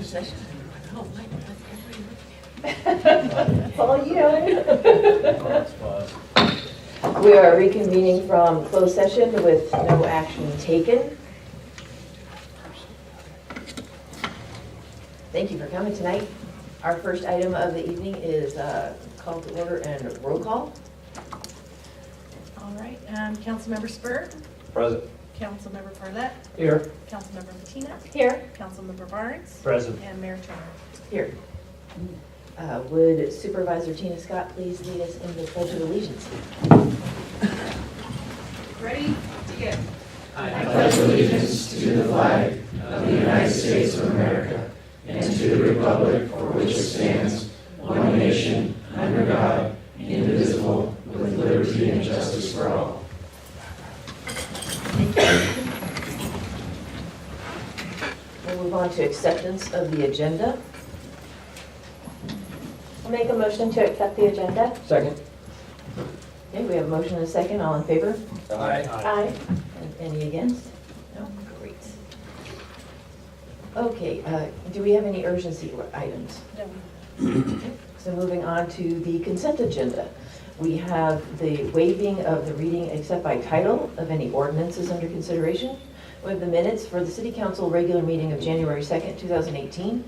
session. That's all you. We are reconvening from closed session with no action taken. Thank you for coming tonight. Our first item of the evening is call to order and roll call. All right, Councilmember Spur, Present. Councilmember Parlett, Here. Councilmember Patina, Here. Councilmember Barnes, Present. and Mayor Turner. Here. Would Supervisor Tina Scott please lead us in the Pledge of Allegiance? Ready? Begin. I pledge allegiance to the flag of the United States of America and to the republic for which it stands, one nation, under God, indivisible, with liberty and justice for all. We'll move on to acceptance of the agenda. I'll make a motion to accept the agenda. Second. Okay, we have a motion and a second. All in favor? Aye. Aye. And any against? No? Great. Okay, do we have any urgency items? No. So moving on to the consent agenda. We have the waiving of the reading except by title of any ordinances under consideration. We have the minutes for the City Council regular meeting of January 2nd, 2018.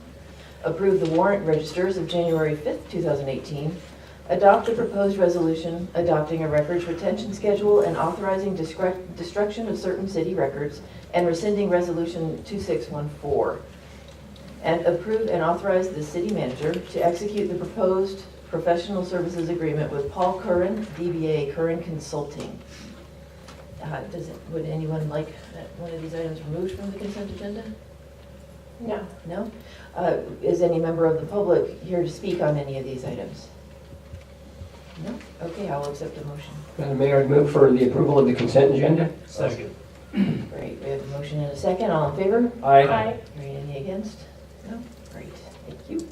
Approve the warrant registers of January 5th, 2018. Adopt the proposed resolution adopting a records retention schedule and authorizing destruction of certain city records and rescinding resolution 2614. And approve and authorize the city manager to execute the proposed professional services agreement with Paul Curran, DBA Curran Consulting. Would anyone like one of these items removed from the consent agenda? No. No? Is any member of the public here to speak on any of these items? No? Okay, I'll accept a motion. Madam Mayor, I move for the approval of the consent agenda. Second. Great, we have a motion and a second. All in favor? Aye. Any against? No? Great, thank you.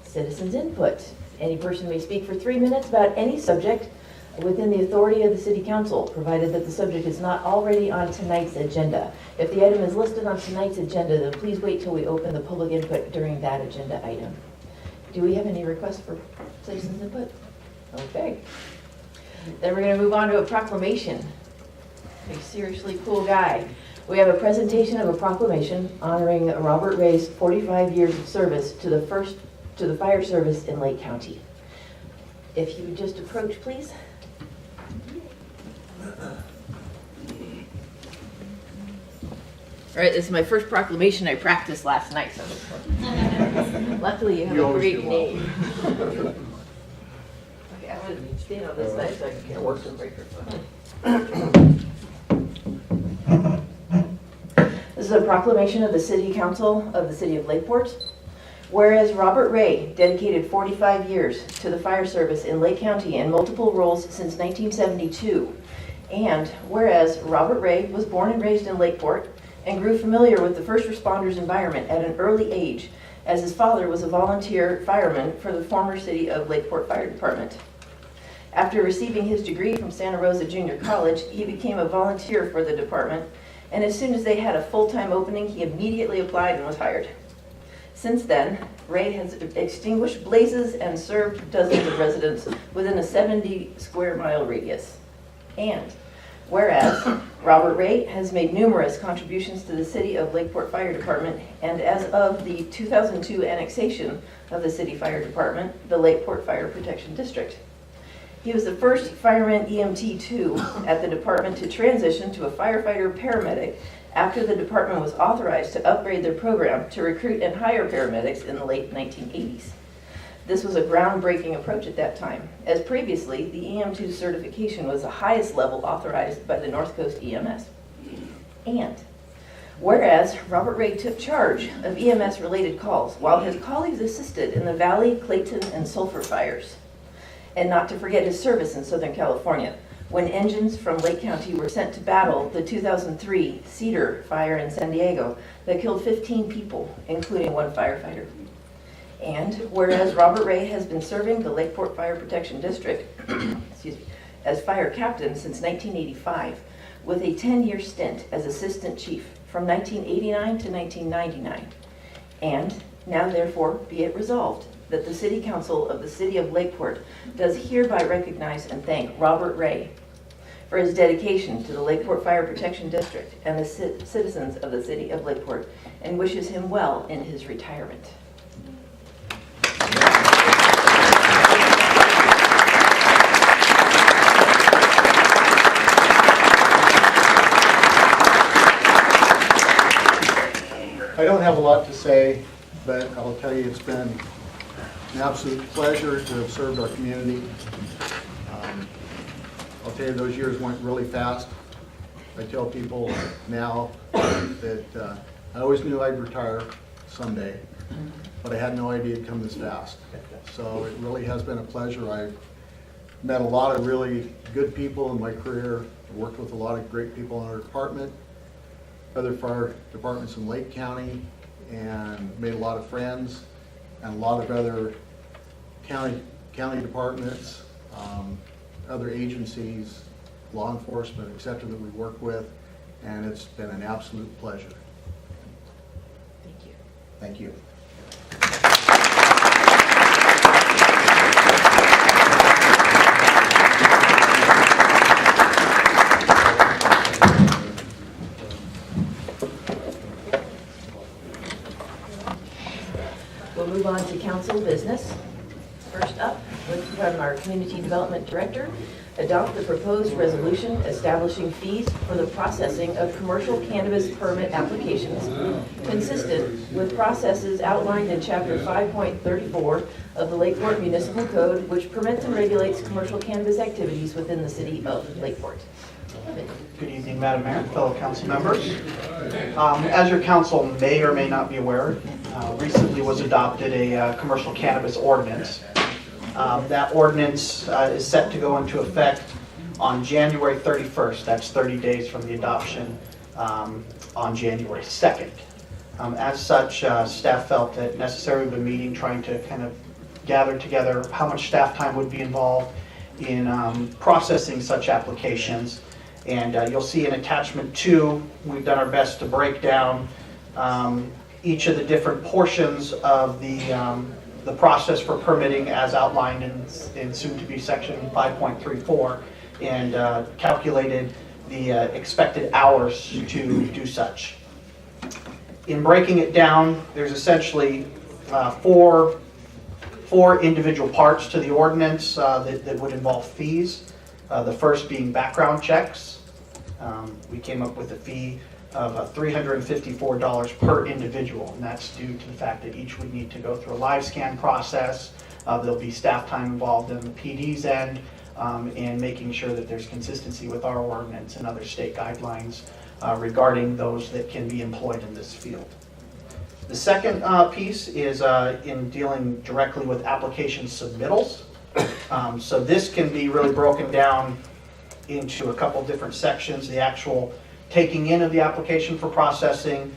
Citizens input. Any person may speak for 3 minutes about any subject within the authority of the City Council, provided that the subject is not already on tonight's agenda. If the item is listed on tonight's agenda, then please wait till we open the public input during that agenda item. Do we have any requests for citizens input? Okay. Then we're going to move on to a proclamation. A seriously cool guy. We have a presentation of a proclamation honoring Robert Ray's 45 years of service to the fire service in Lake County. If you would just approach, please. All right, this is my first proclamation. I practiced last night, so luckily you have a great name. Okay, I'm going to stand on this side so I can work some microphone. This is a proclamation of the City Council of the City of Lakeport. Whereas Robert Ray dedicated 45 years to the fire service in Lake County in multiple roles since 1972. And whereas Robert Ray was born and raised in Lakeport and grew familiar with the first responders environment at an early age, as his father was a volunteer fireman for the former City of Lakeport Fire Department. After receiving his degree from Santa Rosa Junior College, he became a volunteer for the department, and as soon as they had a full-time opening, he immediately applied and was hired. Since then, Ray has extinguished blazes and served dozens of residents within a 70 square mile radius. And whereas Robert Ray has made numerous contributions to the City of Lakeport Fire Department, and as of the 2002 annexation of the City Fire Department, the Lakeport Fire Protection District. He was the first fireman EMT2 at the department to transition to a firefighter paramedic after the department was authorized to upgrade their program to recruit and hire paramedics in the late 1980s. This was a groundbreaking approach at that time, as previously the EM2 certification was the highest level authorized by the North Coast EMS. And whereas Robert Ray took charge of EMS-related calls while his colleagues assisted in the Valley, Clayton, and Sulphur fires. And not to forget his service in Southern California, when engines from Lake County were sent to battle the 2003 Cedar fire in San Diego that killed 15 people, including one firefighter. And whereas Robert Ray has been serving the Lakeport Fire Protection District as fire captain since 1985, with a 10-year stint as assistant chief from 1989 to 1999. And now therefore be it resolved that the City Council of the City of Lakeport does hereby recognize and thank Robert Ray for his dedication to the Lakeport Fire Protection District and the citizens of the City of Lakeport, and wishes him well in his retirement. I don't have a lot to say, but I'll tell you it's been an absolute pleasure to have served our community. I'll tell you those years went really fast. I tell people now that I always knew I'd retire someday, but I had no idea it'd come this fast. So it really has been a pleasure. I've met a lot of really good people in my career, worked with a lot of great people in our department, other fire departments in Lake County, and made a lot of friends, and a lot of other county departments, other agencies, law enforcement, etc. that we work with, and it's been an absolute pleasure. Thank you. Thank you. We'll move on to council business. First up, from our Community Development Director, adopt the proposed resolution establishing fees for the processing of commercial cannabis permit applications consistent with processes outlined in Chapter 5.34 of the Lakeport Municipal Code, which permits and regulates commercial cannabis activities within the city of Lakeport. Good evening, Madam Mayor, fellow council members. As your council may or may not be aware, recently was adopted a commercial cannabis ordinance. That ordinance is set to go into effect on January 31st. That's 30 days from the adoption on January 2nd. As such, staff felt it necessary. We've been meeting, trying to kind of gather together how much staff time would be involved in processing such applications. And you'll see in attachment 2, we've done our best to break down each of the different portions of the process for permitting as outlined in soon-to-be section 5.34, and calculated the expected hours to do such. In breaking it down, there's essentially four individual parts to the ordinance that would involve fees. The first being background checks. We came up with a fee of $354 per individual, and that's due to the fact that each would need to go through a live scan process. There'll be staff time involved in the PD's end, and making sure that there's consistency with our ordinance and other state guidelines regarding those that can be employed in this field. The second piece is in dealing directly with application submittals. So this can be really broken down into a couple different sections. The actual taking in of the application for processing,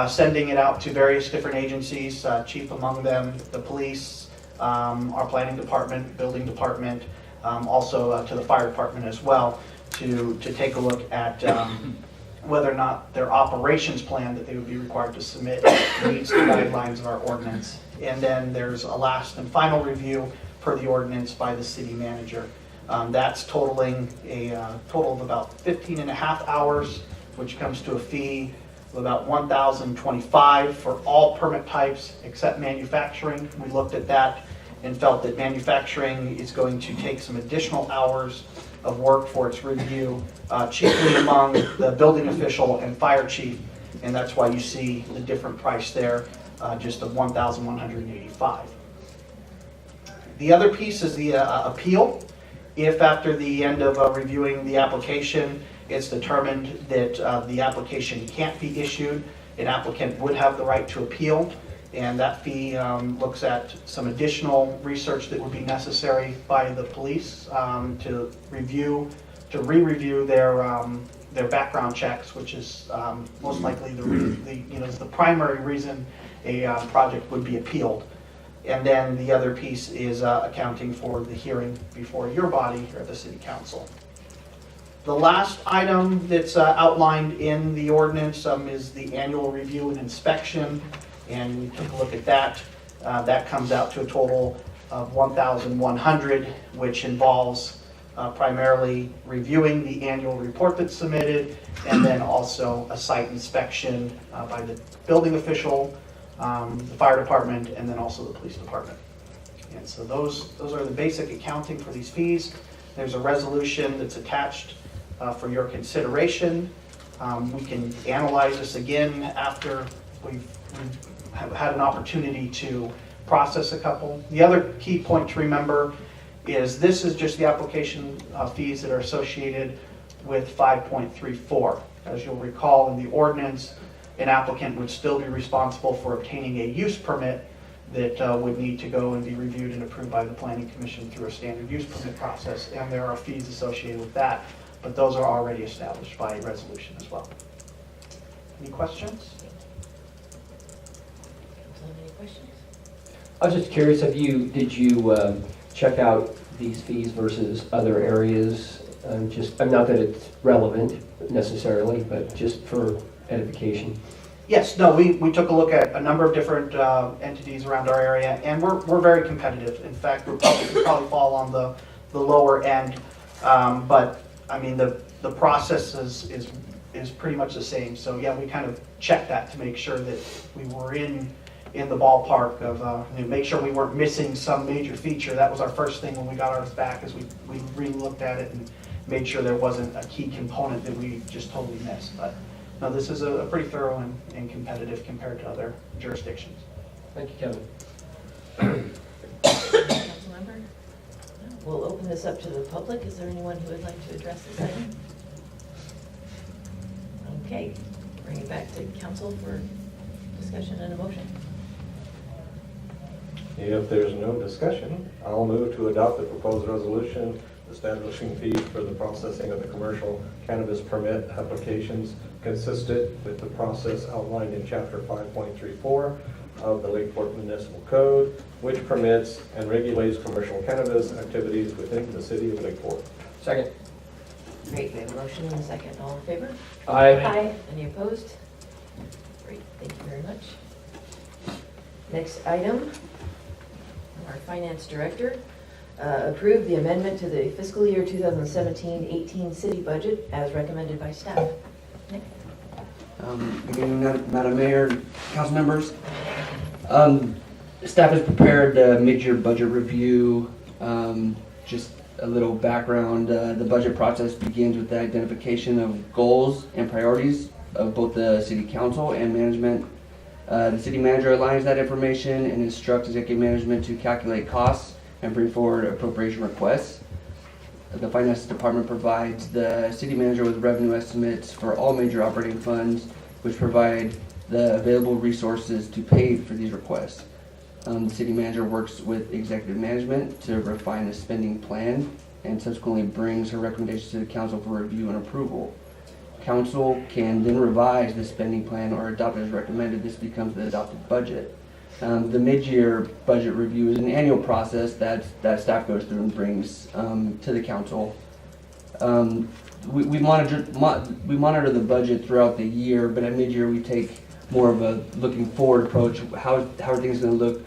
sending it out to various different agencies, chief among them, the police, our planning department, building department, also to the fire department as well, to take a look at whether or not their operations plan that they would be required to submit meets the guidelines of our ordinance. And then there's a last and final review per the ordinance by the city manager. That's totaling a total of about 15 and a half hours, which comes to a fee of about $1,025 for all permit types except manufacturing. We looked at that and felt that manufacturing is going to take some additional hours of work for its review, chiefly among the building official and fire chief, and that's why you see the different price there, just of $1,185. The other piece is the appeal. If after the end of reviewing the application, it's determined that the application can't be issued, an applicant would have the right to appeal, and that fee looks at some additional research that would be necessary by the police to re-review their background checks, which is most likely the primary reason a project would be appealed. And then the other piece is accounting for the hearing before your body or the city council. The last item that's outlined in the ordinance is the annual review and inspection. and we took a look at that. That comes out to a total of $1,100, which involves primarily reviewing the annual report that's submitted, and then also a site inspection by the building official, the fire department, and then also the police department. And so those are the basic accounting for these fees. There's a resolution that's attached for your consideration. We can analyze this again after we've had an opportunity to process a couple. The other key point to remember is this is just the application fees that are associated with 5.34. As you'll recall in the ordinance, an applicant would still be responsible for obtaining a use permit that would need to go and be reviewed and approved by the Planning Commission through a standard use permit process, and there are fees associated with that, but those are already established by resolution as well. Any questions? Any questions? I was just curious, did you check out these fees versus other areas? Not that it's relevant necessarily, but just for edification. Yes, no, we took a look at a number of different entities around our area, and we're very competitive. In fact, we probably fall on the lower end, but I mean the process is pretty much the same. So yeah, we kind of checked that to make sure that we were in the ballpark of make sure we weren't missing some major feature. That was our first thing when we got ours back, is we re-looked at it and made sure there wasn't a key component that we just totally missed. But no, this is a pretty thorough and competitive compared to other jurisdictions. Thank you, Kevin. Councilmember? We'll open this up to the public. Is there anyone who would like to address this item? Okay, bring it back to council for discussion and a motion. If there's no discussion, I'll move to adopt the proposed resolution establishing fees for the processing of the commercial cannabis permit applications consistent with the process outlined in Chapter 5.34 of the Lakeport Municipal Code, which permits and regulates commercial cannabis activities within the city of Lakeport. Second. Great, we have a motion and a second. All in favor? Aye. Aye. Any opposed? Great, thank you very much. Next item, our finance director approved the amendment to the fiscal year 2017-18 city budget as recommended by staff. Nick? Again, Madam Mayor, council members, staff has prepared the mid-year budget review. Just a little background, the budget process begins with the identification of goals and priorities of both the city council and management. The city manager aligns that information and instructs executive management to calculate costs and bring forward appropriation requests. The finance department provides the city manager with revenue estimates for all major operating funds, which provide the available resources to pay for these requests. The city manager works with executive management to refine the spending plan and subsequently brings her recommendations to the council for review and approval. Council can then revise the spending plan or adopt as recommended. This becomes the adopted budget. The mid-year budget review is an annual process that staff goes through and brings to the council. We monitor the budget throughout the year, but at mid-year we take more of a looking forward approach. How are things going to look,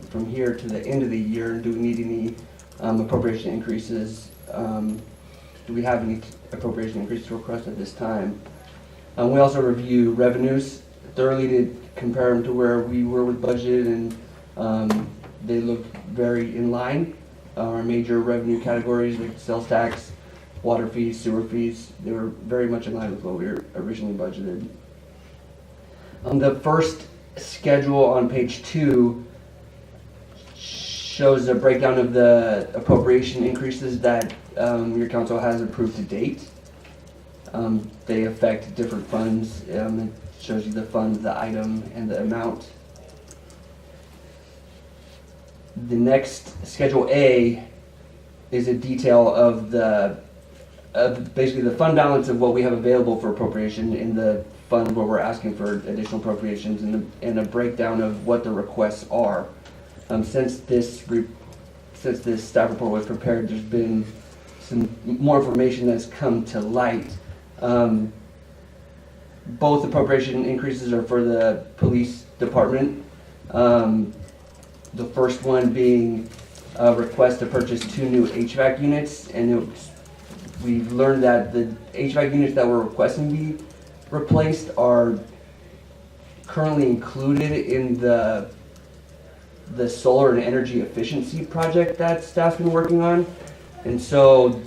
from here to the end of the year? Do we need any appropriation increases? Do we have any appropriation increases to request at this time? We also review revenues thoroughly to compare them to where we were with budget, and they look very in line. Our major revenue categories like sales tax, water fees, sewer fees, they were very much in line with what we were originally budgeted. The first schedule on page 2 shows a breakdown of the appropriation increases that your council has approved to date. They affect different funds. It shows you the fund, the item, and the amount. The next, Schedule A, is a detail of basically the fund balance of what we have available for appropriation in the fund where we're asking for additional appropriations, and a breakdown of what the requests are. Since this staff report was prepared, there's been some more information that's come to light. Both appropriation increases are for the police department. The first one being a request to purchase 2 new HVAC units, and we learned that the HVAC units that we're requesting be replaced are currently included in the solar and energy efficiency project that staff's been working on. And so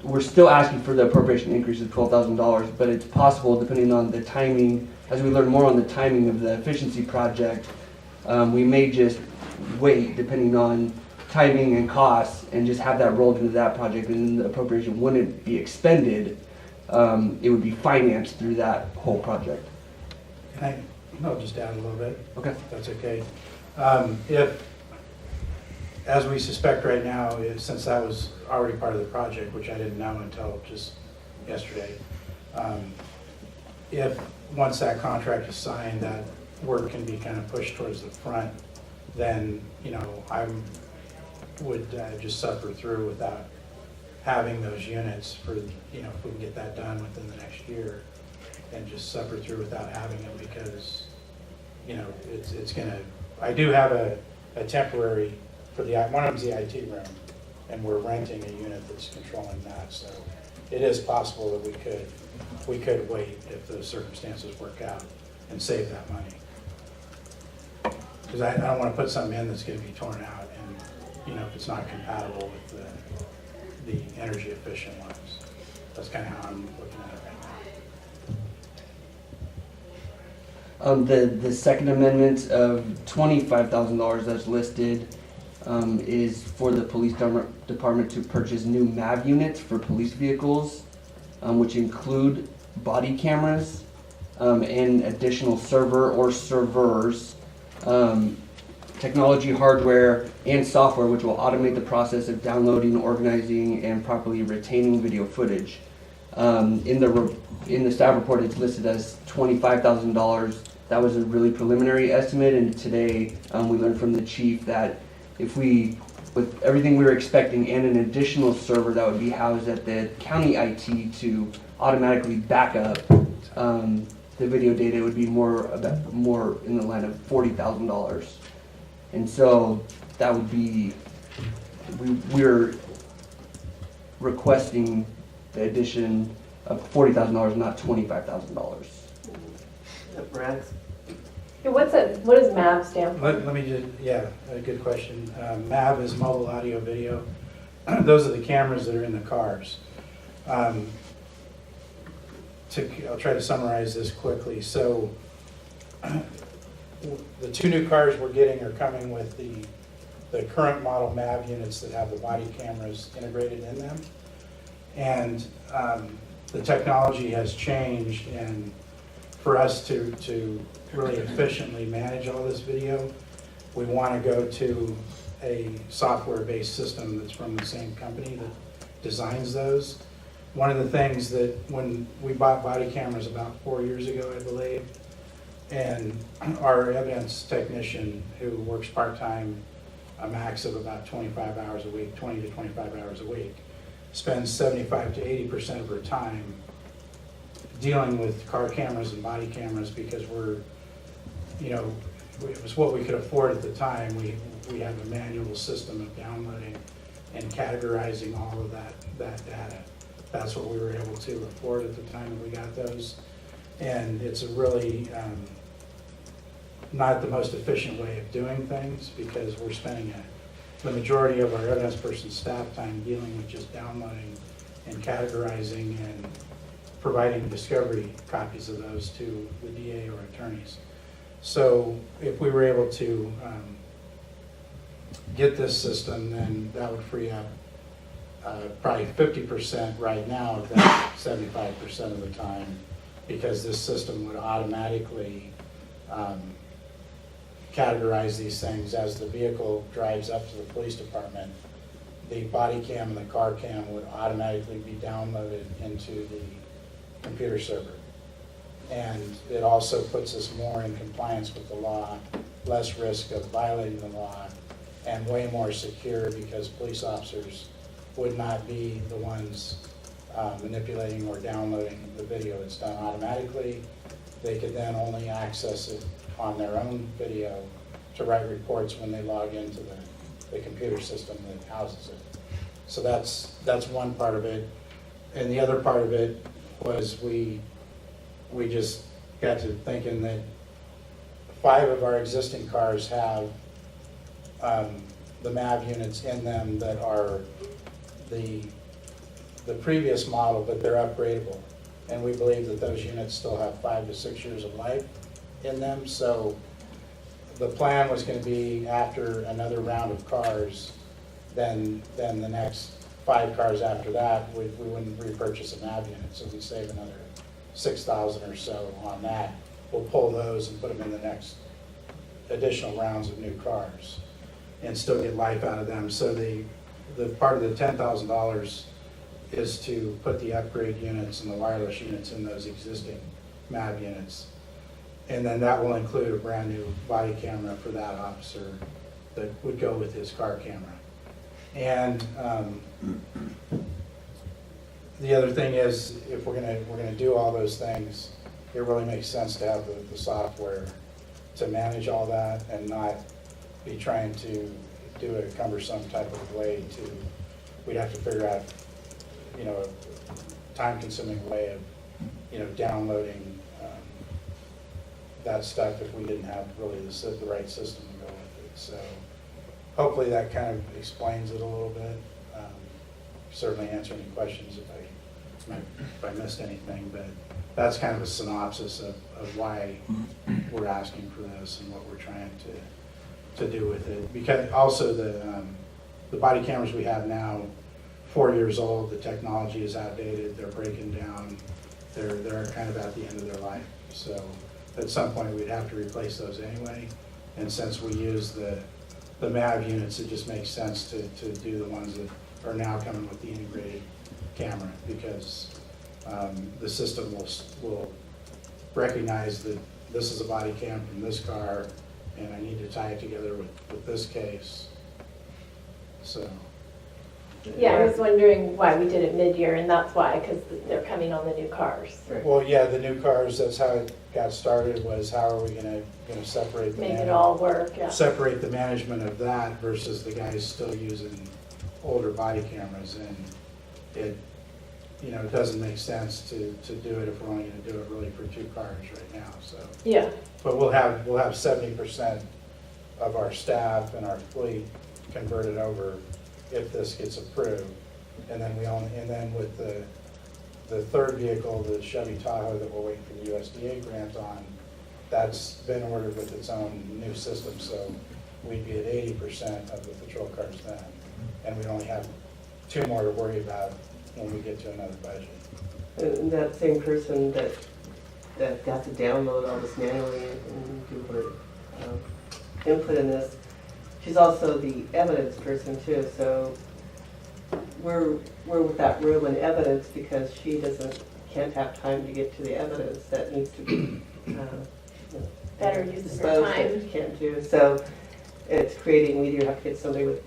we're still asking for the appropriation increase of $12,000, but it's possible, depending on the timing, as we learn more on the timing of the efficiency project, we may just wait, depending on timing and costs, and just have that rolled into that project, and the appropriation wouldn't be expended. It would be financed through that whole project. I'll just add a little bit. Okay. If that's okay. If, as we suspect right now, since that was already part of the project, which I didn't know until just yesterday, if once that contract is signed, that work can be kind of pushed towards the front, then, I would just suffer through without having those units for, if we can get that done within the next year, and just suffer through without having them, because, it's gonna, I do have a temporary for one of them's the IT room, and we're renting a unit that's controlling that, so it is possible that we could wait if those circumstances work out and save that money. Because I don't want to put something in that's going to be torn out, and if it's not compatible with the energy efficient ones. That's kind of how I'm looking at it right now. The second amendment of $25,000 that's listed is for the police department to purchase new MAV units for police vehicles, which include body cameras and additional server or servers, technology, hardware, and software which will automate the process of downloading, organizing, and properly retaining video footage. In the staff report, it's listed as $25,000. That was a really preliminary estimate, and today we learned from the chief that with everything we were expecting and an additional server that would be housed at the county IT to automatically back up the video data, would be more in the line of $40,000. And so that would be, we're requesting the addition of $40,000, not $25,000. Brad? What does MAV stand for? Let me just, a good question. MAV is mobile audio video. Those are the cameras that are in the cars. I'll try to summarize this quickly. So the 2 new cars we're getting are coming with the current model MAV units that have the body cameras integrated in them. And the technology has changed, and for us to really efficiently manage all this video, we want to go to a software-based system that's from the same company that designs those. One of the things that when we bought body cameras about 4 years ago, I believe, and our evidence technician who works part-time, a max of about 25 hours a week, 20 to 25 hours a week, spends 75 to 80% of her time dealing with car cameras and body cameras, because it was what we could afford at the time. We have a manual system of downloading and categorizing all of that data. That's what we were able to afford at the time that we got those. And it's a really not the most efficient way of doing things, because we're spending the majority of our evidence person's staff time dealing with just downloading and categorizing and providing discovery copies of those to the DA or attorneys. So if we were able to get this system, then that would free up probably 50% right now of that 75% of the time, because this system would automatically categorize these things as the vehicle drives up to the police department. The body cam and the car cam would automatically be downloaded into the computer server. And it also puts us more in compliance with the law, less risk of violating the law, and way more secure, because police officers would not be the ones manipulating or downloading the video. It's done automatically. They could then only access it on their own video to write reports when they log into the computer system that houses it. So that's one part of it. And the other part of it was we just got to thinking that 5 of our existing cars have the MAV units in them that are the previous model, but they're upgradable. And we believe that those units still have 5 to 6 years of life in them. So the plan was going to be after another round of cars, then the next 5 cars after that, we wouldn't repurchase a MAV unit, so we save another $6,000 or so on that. We'll pull those and put them in the next additional rounds of new cars and still get life out of them. So the part of the $10,000 is to put the upgrade units and the wireless units in those existing MAV units. And then that will include a brand new body camera for that officer that would go with his car camera. And the other thing is, if we're gonna do all those things, it really makes sense to have the software to manage all that and not be trying to do a cumbersome type of way to, we'd have to figure out, a time-consuming way of, downloading that stuff if we didn't have really the right system to go with it. So hopefully that kind of explains it a little bit. Certainly answer any questions if I missed anything, but that's kind of a synopsis of why we're asking for this and what we're trying to do with it. Because also the body cameras we have now, 4 years old, the technology is outdated, they're breaking down, they're kind of at the end of their life. So at some point we'd have to replace those anyway. And since we use the MAV units, it just makes sense to do the ones that are now coming with the integrated camera, because the system will recognize that this is a body cam from this car and I need to tie it together with this case. So. Yeah, I was wondering why we did it mid-year, and that's why, because they're coming on the new cars. Well, yeah, the new cars, that's how it got started, was how are we gonna separate the Make it all work, yeah. separate the management of that versus the guys still using older body cameras, and it doesn't make sense to do it if we're only gonna do it really for 2 cars right now, so. Yeah, But we'll have 70% of our staff and our fleet converted over if this gets approved. And then with the third vehicle, the Chevy Tahoe that we're waiting for the USDA grant on, that's been ordered with its own new system, so we'd be at 80% of the patrol cars then. And we'd only have 2 more to worry about when we get to another budget. And that same person that got to download all this manually and do her input in this, she's also the evidence person too. So we're with that room and evidence because she can't have time to get to the evidence that needs to be better use of her disposed that time. she can't do. So it's creating, we either have to get somebody with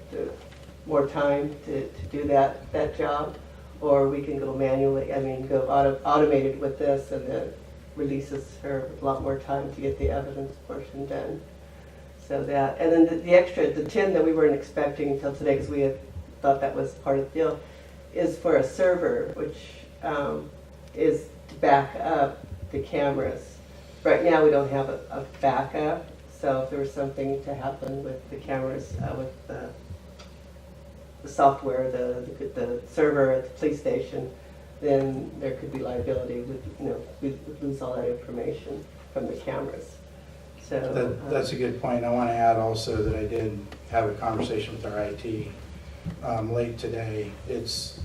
more time to do that job, or we can go manually, go automated with this, and then releases her a lot more time to get the evidence portion done. So that, and then the extra, the 10 that we weren't expecting until today, because we had thought that was part of the deal, is for a server, which is to back up the cameras. Right now, we don't have a backup, so if there was something to happen with the cameras, with the software, the server at the police station, then there could be liability with, we'd lose all that information from the cameras. So That's a good point. I want to add also that I did have a conversation with our IT late today. If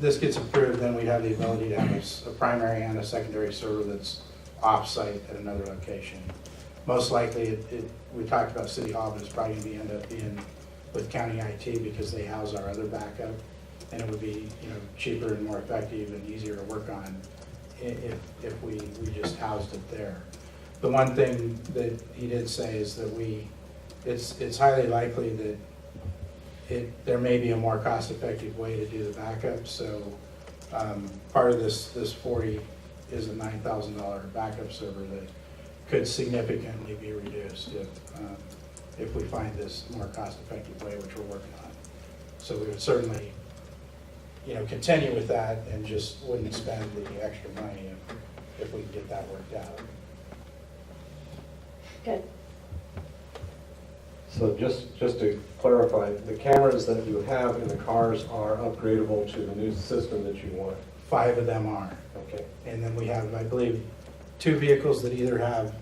this gets approved, then we have the ability to have a primary and a secondary server that's off-site at another location. Most likely, we talked about City Hall, but it's probably going to end up being with County IT because they house our other backup, and it would be cheaper and more effective and easier to work on if we just housed it there. The one thing that he did say is that it's highly likely that there may be a more cost-effective way to do the backup. So part of this is a $9,000 backup server that could significantly be reduced if we find this more cost-effective way, which we're working on. So we would certainly, continue with that and just wouldn't spend the extra money if we can get that worked out. Good. So just to clarify, the cameras that you have in the cars are upgradable to the new system that you want? 5 of them are. Okay. And then we have, I believe, 2 vehicles that either have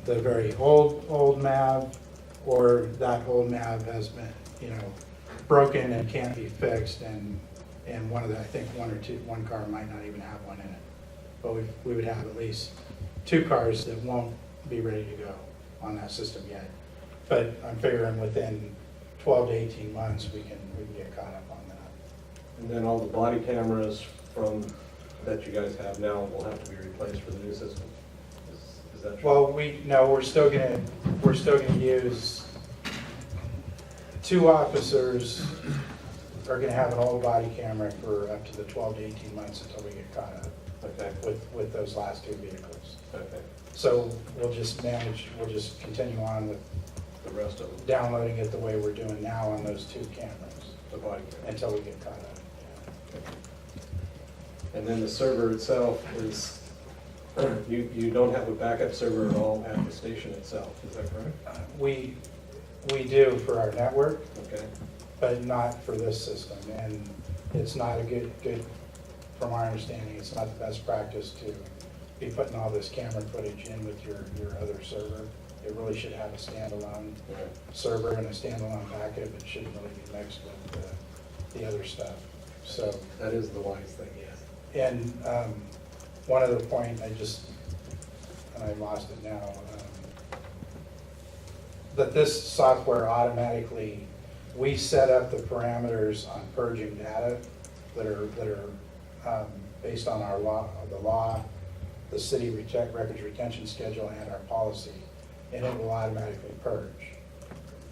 the very old MAV, or that old MAV has been, broken and can't be fixed, and one of the, I think one car might not even have one in it. But we would have at least 2 cars that won't be ready to go on that system yet. But I'm figuring within 12 to 18 months, we can get caught up on that. And then all the body cameras that you guys have now will have to be replaced for the new system? Is that true? Well, we're still gonna use, 2 officers are gonna have an old body camera for up to the 12 to 18 months until we get caught up Okay, with those last 2 vehicles. okay. So we'll just continue on with The rest of them, downloading it the way we're doing now on those 2 cameras the body camera. until we get caught up. And then the server itself is, you don't have a backup server at all at the station itself, is that correct? We do for our network, Okay, but not for this system. And it's not a good, from our understanding, it's not the best practice to be putting all this camera footage in with your other server. It really should have a standalone right. server and a standalone backup. It shouldn't really be mixed with the other stuff. So, That is the wise thing, yes. and one other point, and I lost it now, that this software automatically, we set up the parameters on purging data that are based on our law, the city records retention schedule, and our policy, and it will automatically purge.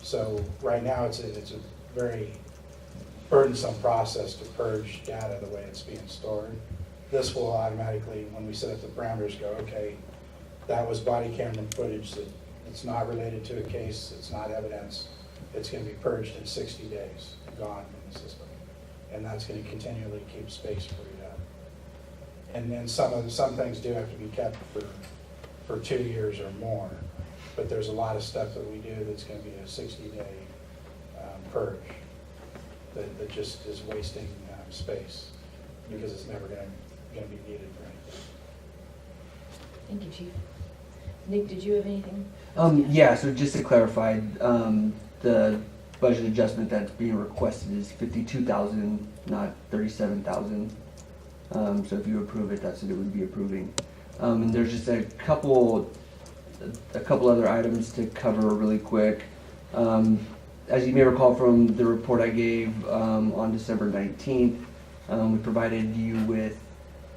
So right now, it's a very burdensome process to purge data the way it's being stored. This will automatically, when we set up the parameters, go, okay, that was body camera footage that it's not related to a case, it's not evidence, it's going to be purged in 60 days, gone from the system. And that's going to continually keep space freed up. And then some things do have to be kept for 2 years or more, but there's a lot of stuff that we do that's going to be a 60-day purge that just is wasting space because it's never going to be needed for anything. Thank you, Chief. Nick, did you have anything? Yeah, so just to clarify, the budget adjustment that's being requested is 52,000, not 37,000. So if you approve it, that's what it would be approving. And there's just a couple other items to cover really quick. As you may recall from the report I gave on December 19th, we provided you with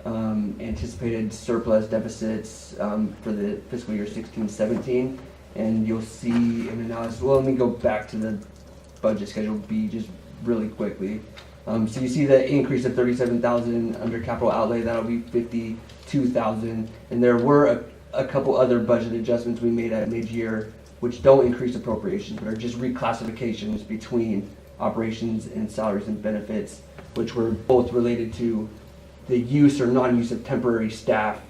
anticipated surplus deficits for the fiscal year 16-17, and you'll see an analysis. Well, let me go back to the budget schedule B just really quickly. So you see the increase of 37,000 under capital outlay. That'll be 52,000, and there were a couple other budget adjustments we made at mid-year, which don't increase appropriations, but are just reclassifications between operations and salaries and benefits, which were both related to the use or non-use of temporary staff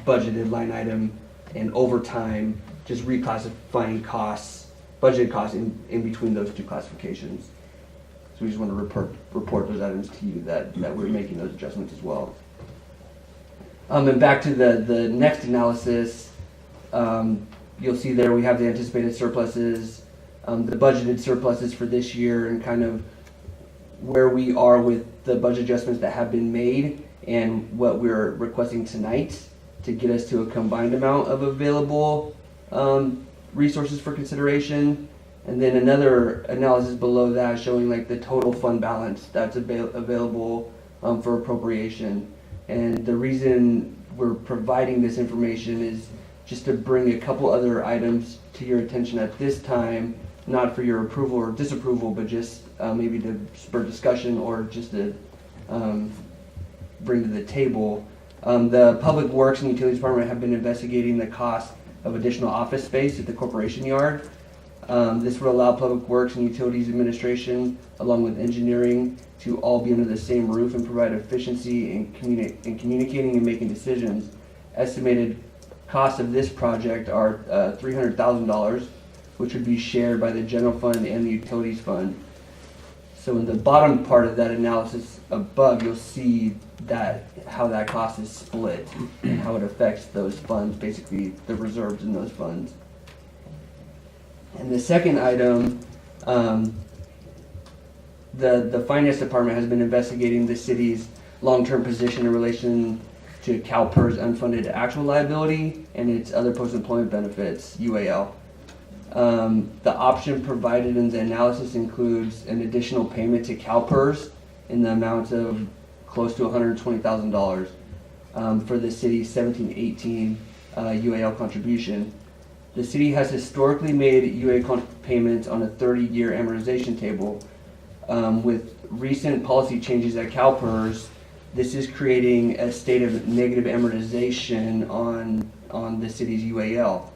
budgeted line item and overtime, just reclassifying costs, budgeted costs in between those 2 classifications. So we just want to report those items to you that we're making those adjustments as well. And back to the next analysis, you'll see there we have the anticipated surpluses, the budgeted surpluses for this year, and kind of where we are with the budget adjustments that have been made and what we're requesting tonight to get us to a combined amount of available resources for consideration. And then another analysis below that showing like the total fund balance that's available for appropriation. And the reason we're providing this information is just to bring a couple other items to your attention at this time, not for your approval or disapproval, but just maybe to spur discussion or just to bring to the table. The Public Works and Utilities Department have been investigating the cost of additional office space at the corporation yard. This would allow Public Works and Utilities Administration, along with engineering, to all be under the same roof and provide efficiency in communicating and making decisions. Estimated costs of this project are $300,000, which would be shared by the general fund and the utilities fund. So in the bottom part of that analysis above, you'll see that how that cost is split and how it affects those funds, basically the reserves in those funds. And the second item, the finance department has been investigating the city's long-term position in relation to CalPERS unfunded actual liability and its other post-employment benefits, UAL. The option provided in the analysis includes an additional payment to CalPERS in the amount of close to $120,000 for the city's 17-18 UAL contribution. The city has historically made UA payments on a 30-year amortization table. With recent policy changes at CalPERS, this is creating a state of negative amortization on the city's UAL.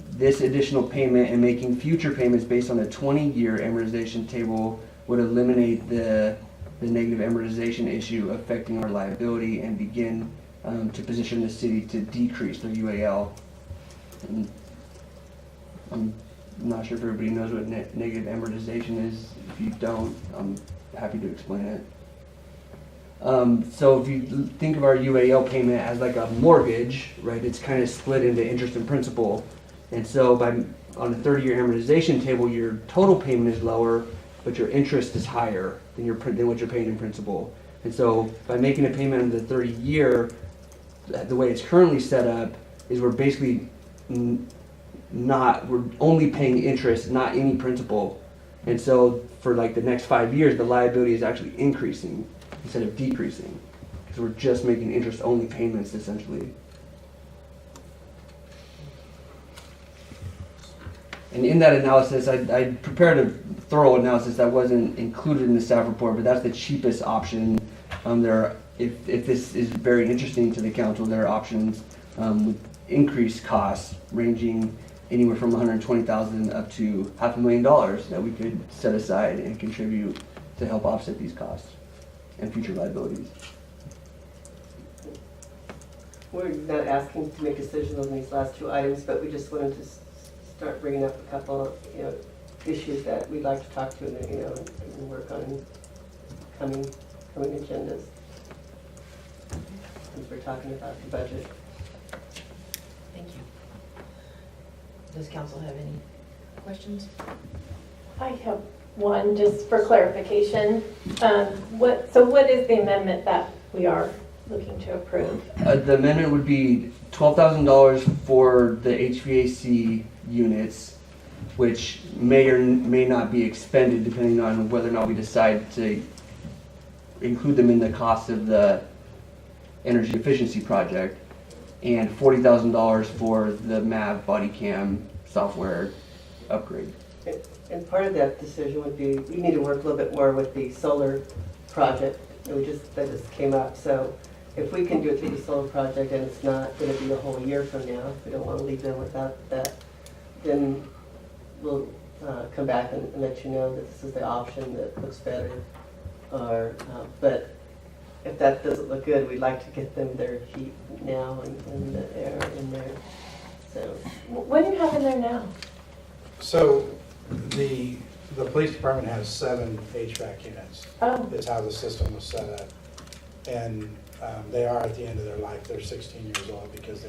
This additional payment and making future payments based on a 20-year amortization table would eliminate the negative amortization issue affecting our liability and begin to position the city to decrease their UAL. And I'm not sure if everybody knows what negative amortization is. If you don't, I'm happy to explain it. So if you think of our UAL payment as like a mortgage, right, it's kind of split into interest and principal. And so on a 30-year amortization table, your total payment is lower, but your interest is higher than what you're paying in principal. And so by making a payment on the 30-year, the way it's currently set up is we're basically we're only paying interest, not any principal. And so for like the next 5 years, the liability is actually increasing instead of decreasing, because we're just making interest-only payments essentially. And in that analysis, I prepared a thorough analysis that wasn't included in the staff report, but that's the cheapest option. If this is very interesting to the council, there are options with increased costs ranging anywhere from $120,000 up to $500,000 that we could set aside and contribute to help offset these costs and future liabilities. We're not asking to make decisions on these last two items, but we just wanted to start bringing up a couple of, issues that we'd like to talk to and work on coming agendas. Since we're talking about the budget. Thank you. Does council have any questions? I have one, just for clarification. What is the amendment that we are looking to approve? The amendment would be $12,000 for the HVAC units, which may or may not be expended depending on whether or not we decide to include them in the cost of the energy efficiency project, and $40,000 for the MAV body cam software upgrade. And part of that decision would be, we need to work a little bit more with the solar project. That just came up. So if we can do it through the solar project and it's not going to be a whole year from now, if we don't want to leave them without that, then we'll come back and let you know that this is the option that looks better. But if that doesn't look good, we'd like to get them their heat now and the air in there. So What do you have in there now? So the police department has 7 HVAC units. Oh, It's how the system was set up. And they are at the end of their life. They're 16 years old because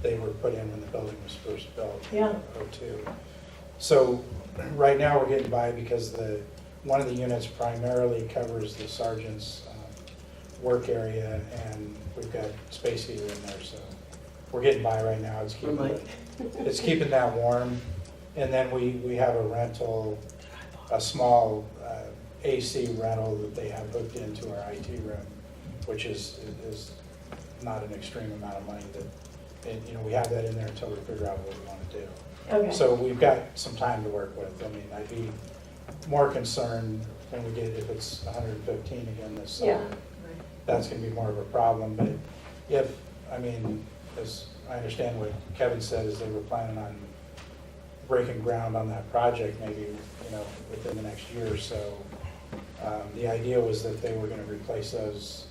they were put in when the building was first built in Yeah. 02. So right now we're getting by because one of the units primarily covers the sergeant's work area, and we've got space heater in there, so we're getting by right now. It's keeping that warm. And then we have a small AC rental that they have hooked into our IT room, which is not an extreme amount of money. We have that in there until we figure out what we want to do. okay. So we've got some time to work with. I mean, I'd be more concerned when we get, if it's 115 again this summer. Yeah. that's gonna be more of a problem. But if, I mean, as I understand what Kevin said, is they were planning on breaking ground on that project maybe, you know, within the next year or so. The idea was that they were gonna replace those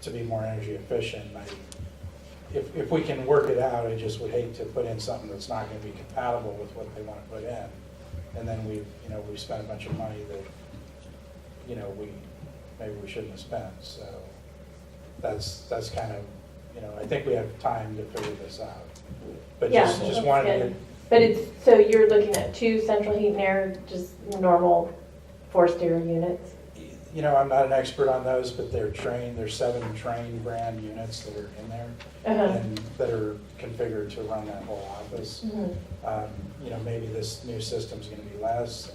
to be more energy efficient. If we can work it out, I just would hate to put in something that's not gonna be compatible with what they wanna put in. And then we've spent a bunch of money that, you know, maybe we shouldn't have spent. So that's kind of, you know, I think we have time to figure this out. But Yeah, just that's wanted good. to, But so you're looking at 2 central heat and air, just normal forced air units? you know, I'm not an expert on those, but they're trained, there's 7 trained brand units that are in there and that are configured to run that whole office. You know, maybe this new system's gonna be less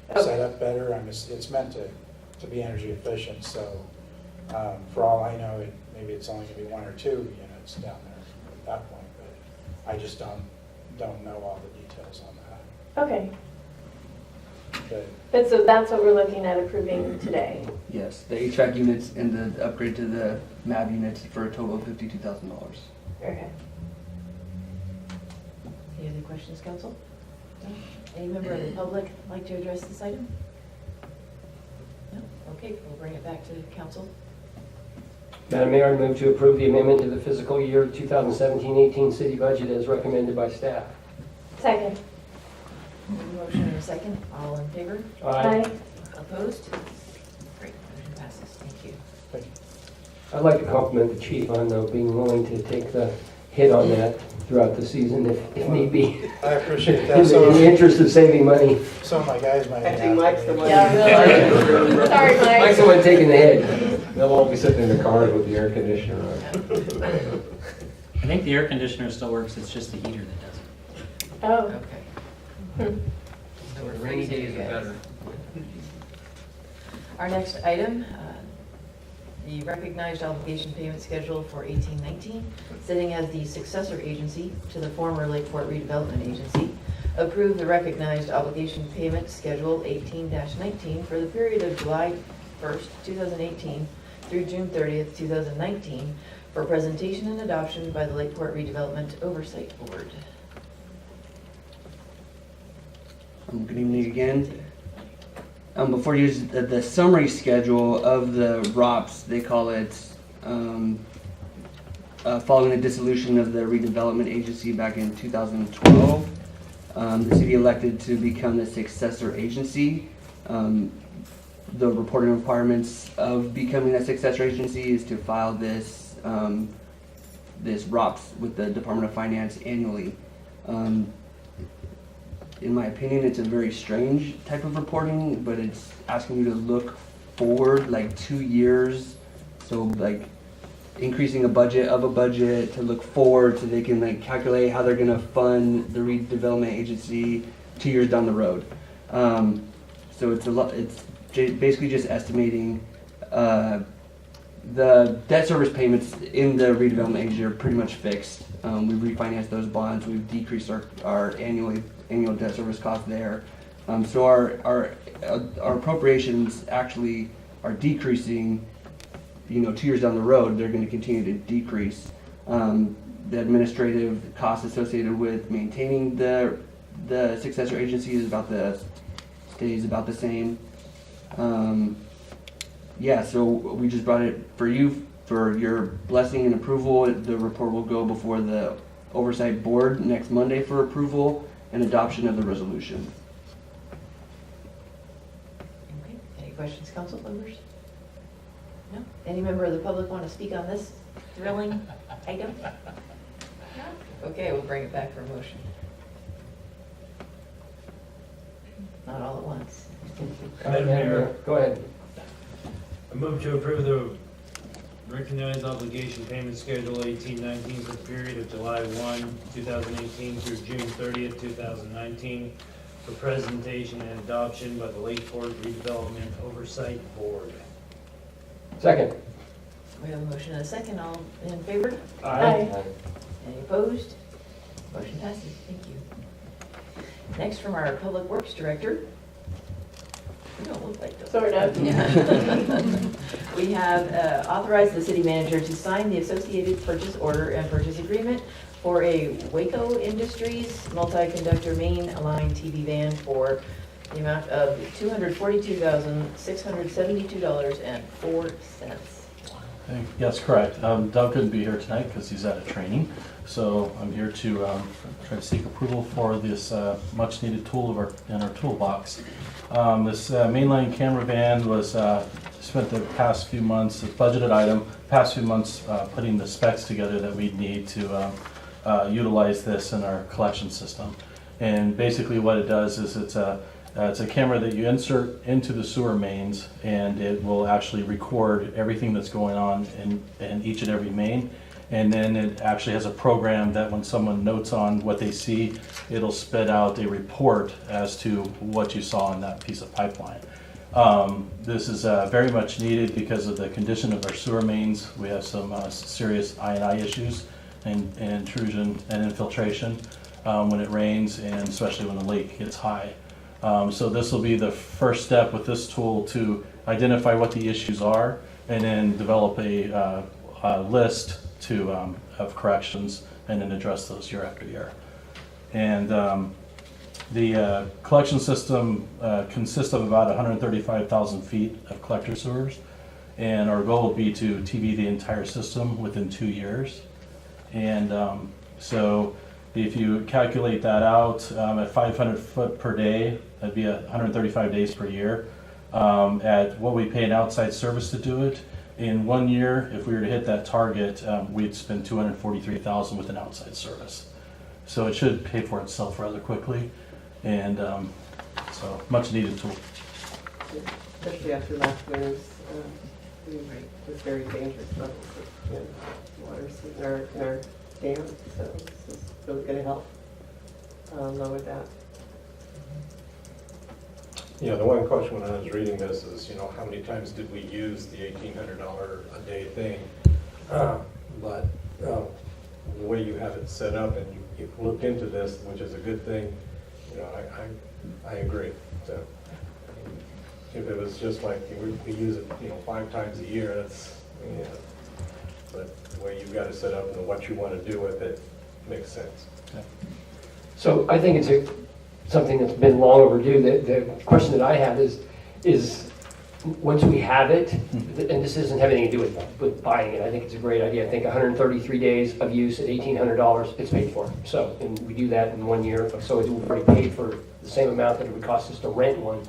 and set up better. It's meant to be energy efficient, so for all I know, maybe it's only gonna be 1 or 2 units down there at that point, but I just don't know all the details on that. Okay, But but so that's what we're looking at approving today? Yes, the HVAC units and the upgrade to the MAV units for a total of $52,000. Okay. Any other questions, council? No? Any member of the public like to address this item? No? Okay, we'll bring it back to council. Madam Mayor, I move to approve the amendment to the fiscal year 2017-18 city budget as recommended by staff. Second. Motion and a second. All in favor? Aye. Opposed? Great, motion passes. Thank you. I'd like to compliment the chief on being willing to take the hit on that throughout the season if need be. I appreciate In that. the interest of saving money. Some of my guys might I be think Mike's the after one. me. Yeah, really. Sorry, Mike. Like someone taking the hit. They'll all be sitting in the cars with the air conditioner on. I think the air conditioner still works, it's just the heater that doesn't. Oh, Okay. So we're Rainy freezing days you are guys. better. Our next item, the recognized obligation payment schedule for 1819, sitting as the successor agency to the former Lakeport Redevelopment Agency, approve the recognized obligation payment schedule 18-19 for the period of July 1st, 2018 through June 30th, 2019 for presentation and adoption by the Lakeport Redevelopment Oversight Board. Good evening again. Before you use the summary schedule of the ROPS, they call it following the dissolution of the redevelopment agency back in 2012. The city elected to become the successor agency. The reporting requirements of becoming a successor agency is to file this ROPS with the Department of Finance annually. In my opinion, it's a very strange type of reporting, but it's asking you to look forward like 2 years. So like increasing a budget of a budget to look forward so they can like calculate how they're gonna fund the redevelopment agency 2 years down the road. So it's basically just estimating the debt service payments in the redevelopment agency are pretty much fixed. We've refinanced those bonds. We've decreased our annual debt service cost there. So our appropriations actually are decreasing. 2 years down the road, they're going to continue to decrease. The administrative costs associated with maintaining the successor agency stays about the same. So we just brought it for you for your blessing and approval. The report will go before the Oversight Board next Monday for approval and adoption of the resolution. Okay, any questions, council members? No? Any member of the public want to speak on this thrilling item? No? Okay, we'll bring it back for a motion. Not all at once. Madam Mayor. Go ahead. I move to approve the recognized obligation payment schedule 1819 for the period of July 1, 2018 through June 30th, 2019 for presentation and adoption by the Lakeport Redevelopment Oversight Board. Second. We have a motion and a second. All in favor? Aye. Any opposed? Motion passes. Thank you. Next, from our Public Works Director. We don't look like those. Sort of. We have authorized the city manager to sign the associated purchase order and purchase agreement for a Waco Industries multi-conductor main line TV van for the amount of $242,672.04. Yes, correct. Doug couldn't be here tonight because he's at a training. So I'm here to try to seek approval for this much-needed tool in our toolbox. This mainline camera van was spent the past few months, a budgeted item, past few months putting the specs together that we'd need to utilize this in our collection system. And basically what it does is it's a camera that you insert into the sewer mains, and it will actually record everything that's going on in each and every main. And then it actually has a program that when someone notes on what they see, it'll spit out a report as to what you saw in that piece of pipeline. This is very much needed because of the condition of our sewer mains. We have some serious I&I issues and intrusion and infiltration when it rains, and especially when the lake gets high. So this will be the first step with this tool to identify what the issues are, and then develop a list of corrections, and then address those year after year. And the collection system consists of about 135,000 feet of collector sewers, and our goal will be to TV the entire system within 2 years. And so if you calculate that out at 500 foot per day, that'd be 135 days per year. At what we pay an outside service to do it, in 1 year, if we were to hit that target, we'd spend $243,000 with an outside service. So it should pay for itself rather quickly, and so much needed tool. Especially after last winter's, was very dangerous levels of water in our dam, so this is really going to help lower that. Yeah, the one question when I was reading this is, how many times did we use the $1,800 a day thing? But the way you have it set up, and you've looked into this, which is a good thing, I agree. So if it was just like we use it, 5 times a year, that's, but the way you've got it set up and what you want to do with it makes sense. Yeah. So I think it's something that's been long overdue. The question that I have is once we have it, and this doesn't have anything to do with buying it, I think it's a great idea. I think 133 days of use at $1,800, it's paid for. So, and we do that in 1 year, so we've already paid for the same amount that it would cost us to rent one.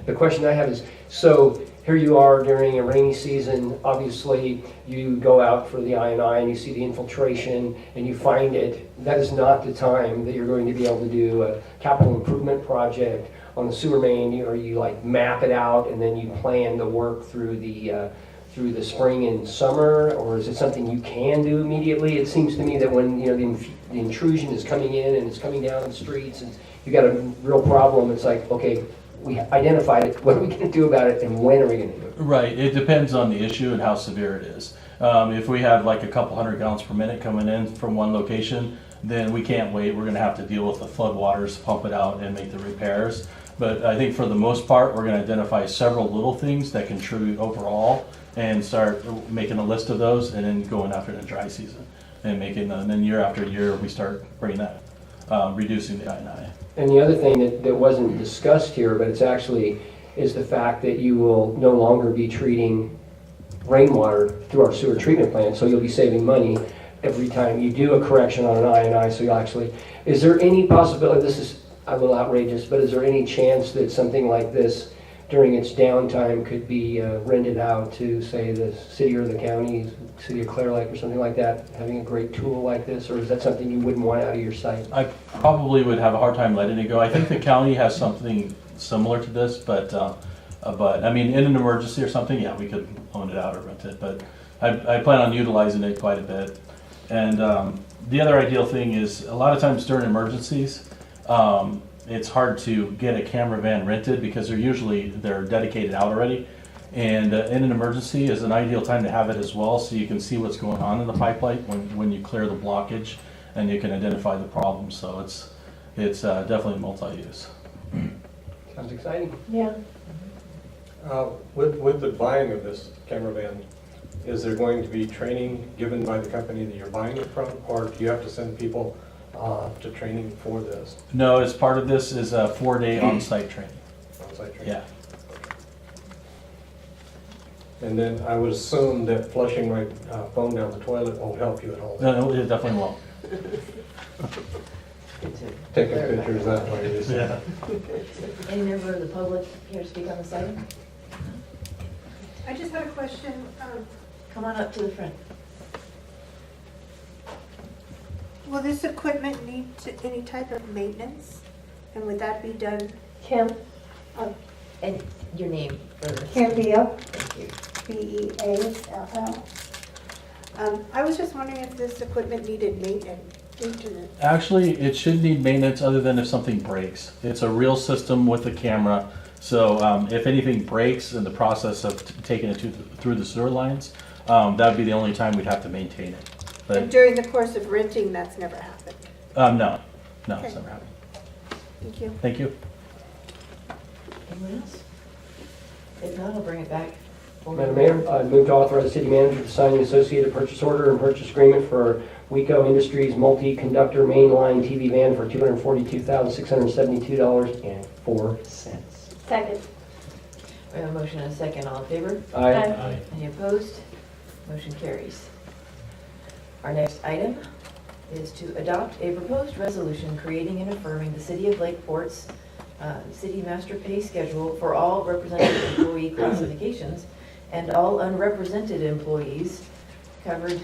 The question I have is, so here you are during a rainy season, obviously you go out for the I&I and you see the infiltration and you find it. That is not the time that you're going to be able to do a capital improvement project on the sewer main, or you like map it out and then you plan the work through the spring and summer, or is it something you can do immediately? It seems to me that when the intrusion is coming in and it's coming down the streets and you got a real problem, it's like, okay, we identified it, what are we going to do about it, and when are we going to do it? Right, it depends on the issue and how severe it is. If we have like a couple hundred gallons per minute coming in from one location, then we can't wait. We're going to have to deal with the flood waters, pump it out, and make the repairs. But I think for the most part, we're going to identify several little things that contribute overall, and start making a list of those, and then going after the dry season, and then year after year we start bringing that, reducing the I&I. And the other thing that wasn't discussed here, but it's actually, is the fact that you will no longer be treating rainwater through our sewer treatment plant, so you'll be saving money every time you do a correction on an I&I. So you'll actually, is there any possibility, this is a little outrageous, but is there any chance that something like this during its downtime could be rented out to, say, the city or the county, city of Clear Lake or something like that, having a great tool like this, or is that something you wouldn't want out of your site? I probably would have a hard time letting it go. I think the county has something similar to this, but I mean, in an emergency or something, yeah, we could loan it out or rent it, but I plan on utilizing it quite a bit. And the other ideal thing is, a lot of times during emergencies, it's hard to get a camera van rented because they're dedicated out already. And in an emergency is an ideal time to have it as well, so you can see what's going on in the pipeline when you clear the blockage, and you can identify the problem. So it's definitely multi-use. Sounds exciting. Yeah. With the buying of this camera van, is there going to be training given by the company that you're buying it from, or do you have to send people to training for this? No, as part of this is a 4-day on-site training. On-site training? Yeah. And then I would assume that flushing my phone down the toilet won't help you at all. No, it definitely won't. Good to Taking clarify. pictures that way is. Yeah. Any member of the public here to speak on this item? I just had a question. Come on up to the front. Will this equipment need any type of maintenance? And would that be done? Kim, And your name first. Kim Beal, Thank you. B-E-A-L-L. I was just wondering if this equipment needed maintenance. Actually, it should need maintenance other than if something breaks. It's a real system with a camera, so if anything breaks in the process of taking it through the sewer lines, that would be the only time we'd have to maintain it. And But during the course of renting, that's never happened. no, it's Okay. never happened. Thank you. Thank you. Anyone else? If not, I'll bring it back. Madam Mayor, I move to authorize the city manager to sign the associated purchase order and purchase agreement for WECO Industries multi-conductor mainline TV van for $242,672.04. second. We have a motion and a second. All in favor? Aye. Any opposed? Motion carries. Our next item is to adopt a proposed resolution creating and affirming the City of Lakeport's city master pay schedule for all represented employee classifications and all unrepresented employees covered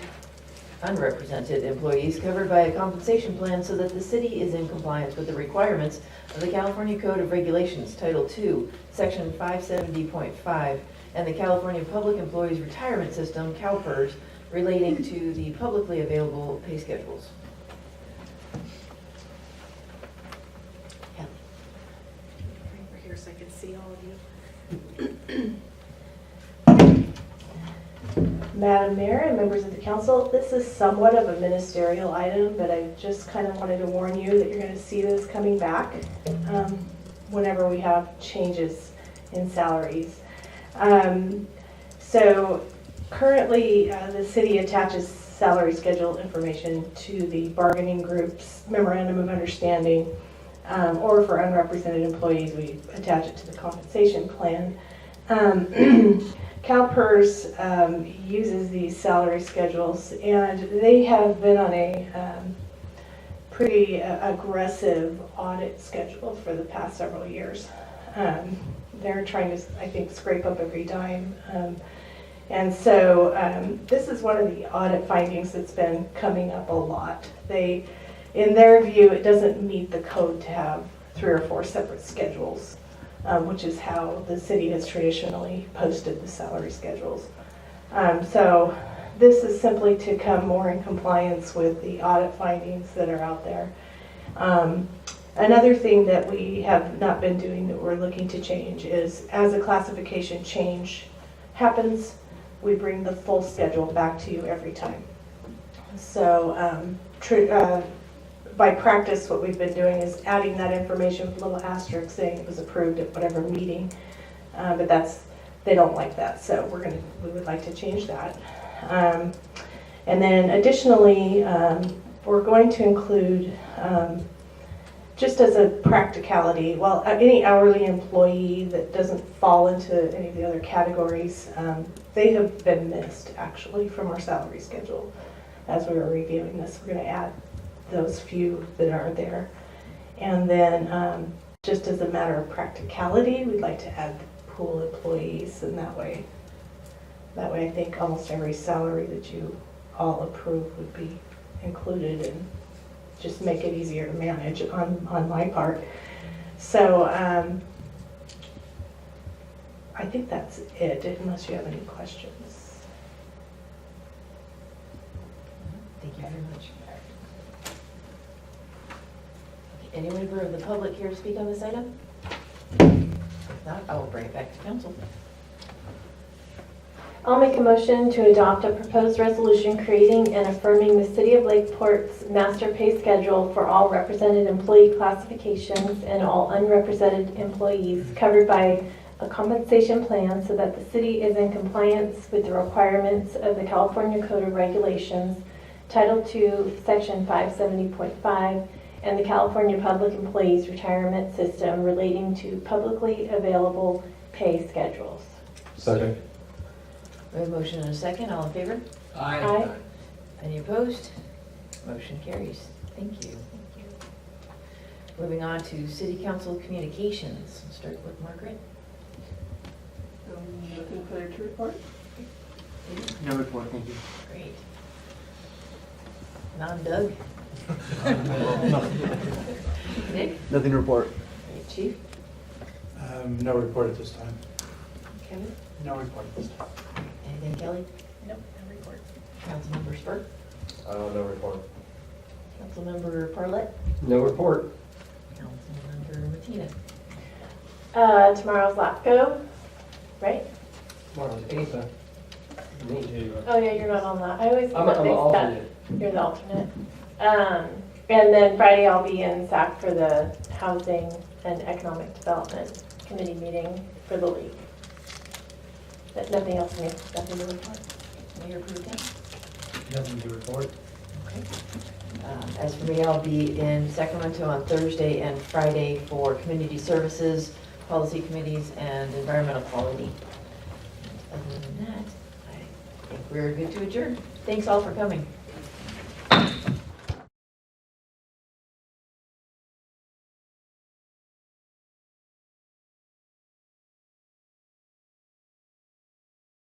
by a compensation plan so that the city is in compliance with the requirements of the California Code of Regulations, Title II, Section 570.5, and the California Public Employees Retirement System, CalPERS, relating to the publicly available pay schedules. Over here so I can see all of you. Madam Mayor and members of the council, this is somewhat of a ministerial item, but I just kind of wanted to warn you that you're going to see this coming back whenever we have changes in salaries. So currently, the city attaches salary schedule information to the bargaining group's memorandum of understanding, or for unrepresented employees, we attach it to the compensation plan. CalPERS uses these salary schedules, and they have been on a pretty aggressive audit schedule for the past several years. They're trying to, I think, scrape up every dime. And so this is one of the audit findings that's been coming up a lot. In their view, it doesn't meet the code to have 3 or 4 separate schedules. Which is how the city has traditionally posted the salary schedules. So this is simply to come more in compliance with the audit findings that are out there. Another thing that we have not been doing that we're looking to change is as a classification change happens, we bring the full schedule back to you every time. So by practice, what we've been doing is adding that information with a little asterisk saying it was approved at whatever meeting, but they don't like that, so we would like to change that. And then additionally, we're going to include, just as a practicality, well, any hourly employee that doesn't fall into any of the other categories, they have been missed actually from our salary schedule. As we were reviewing this, we're going to add those few that are there. And then just as a matter of practicality, we'd like to add the pool employees, and that way I think almost every salary that you all approve would be included and just make it easier to manage on my part. So I think that's it, unless you have any questions. Thank you very much. Any member of the public here to speak on this item? If not, I will bring it back to council. I'll make a motion to adopt a proposed resolution creating and affirming the City of Lakeport's master pay schedule for all represented employee classifications and all unrepresented employees covered by a compensation plan so that the city is in compliance with the requirements of the California Code of Regulations, Title II, Section 570.5, and the California Public Employees Retirement System relating to publicly available pay schedules. Second. We have a motion and a second. All in favor? Aye. Any opposed? Motion carries. Thank you. Moving on to City Council communications. We'll start with Margaret. Nothing further to report? No report, thank you. Great. Non-Doug? Nick? Nothing to report. Great. Chief? No report at this time. Kevin? No report at this time. Anything, Kelly? Nope, no report. Councilmember Spur? No report. Councilmember Parlett? No report. Councilmember Martina? Tomorrow's LAFCO, right? Tomorrow's APA. Me too. Oh yeah, you're not on that. I always I'm get an mixed up. alternate. You're the alternate. And then Friday I'll be in SAC for the Housing and Economic Development Committee meeting for the league. But nothing else new, nothing to report. Mayor Pro Tem? Nothing to report. As for me, I'll be in Sacramento on Thursday and Friday for community services, policy committees, and environmental quality. Other than that, I think we're good to adjourn. Thanks all for coming.